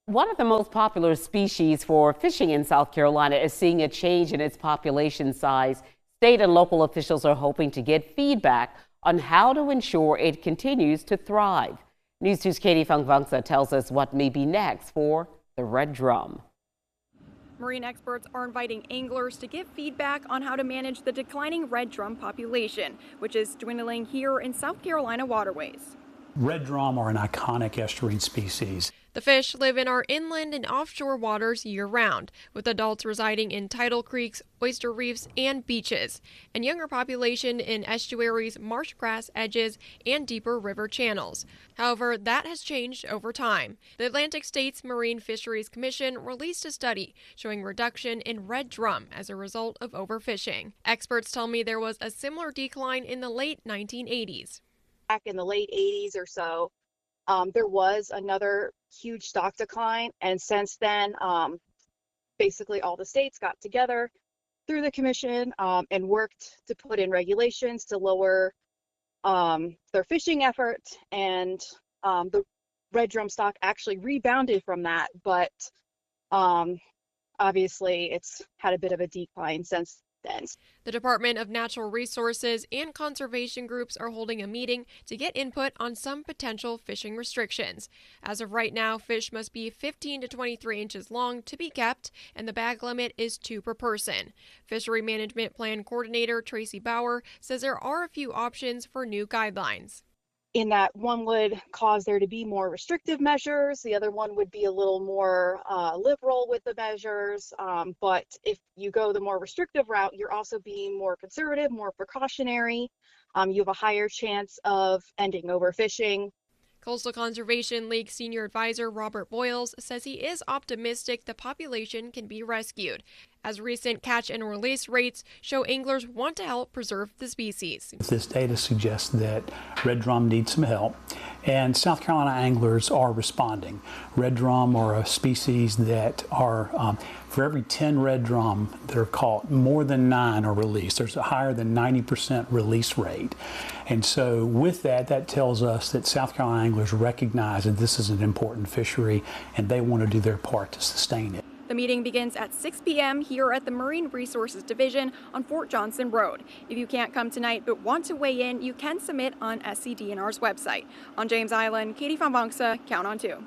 One of the most popular species for fishing in South Carolina is seeing a change in its population size. State and local officials are hoping to get feedback on how to ensure it continues to thrive. News 2's Katie Fangvangsa tells us what may be next for the red drum. Marine experts are inviting anglers to give feedback on how to manage the declining red drum population, which is dwindling here in South Carolina waterways. Red drum are an iconic estuarine species. The fish live in our inland and offshore waters year-round, with adults residing in tidal creeks, oyster reefs, and beaches, and younger population in estuaries, marsh grass edges, and deeper river channels. However, that has changed over time. The Atlantic States Marine Fisheries Commission released a study showing reduction in red drum as a result of overfishing. Experts tell me there was a similar decline in the late 1980s. Back in the late 80s or so, there was another huge stock decline. And since then, basically all the states got together through the commission and worked to put in regulations to lower their fishing effort. And the red drum stock actually rebounded from that. But obviously, it's had a bit of a decline since then. The Department of Natural Resources and conservation groups are holding a meeting to get input on some potential fishing restrictions. As of right now, fish must be 15 to 23 inches long to be kept, and the bag limit is 2 per person. Fishery Management Plan Coordinator Tracy Bauer says there are a few options for new guidelines. In that one would cause there to be more restrictive measures. The other one would be a little more liberal with the measures. But if you go the more restrictive route, you're also being more conservative, more precautionary. You have a higher chance of ending overfishing. Coastal Conservation League Senior Advisor Robert Boyles says he is optimistic the population can be rescued, as recent catch and release rates show anglers want to help preserve the species. This data suggests that red drum needs some help, and South Carolina anglers are responding. Red drum are a species that are, for every 10 red drum that are caught, more than 9 are released. There's a higher than 90% release rate. And so with that, that tells us that South Carolina anglers recognize that this is an important fishery and they want to do their part to sustain it. The meeting begins at 6 p.m. here at the Marine Resources Division on Fort Johnson Road. If you can't come tonight but want to weigh in, you can submit on SCDNR's website. On James Island, Katie Fangvangsa, Count on 2.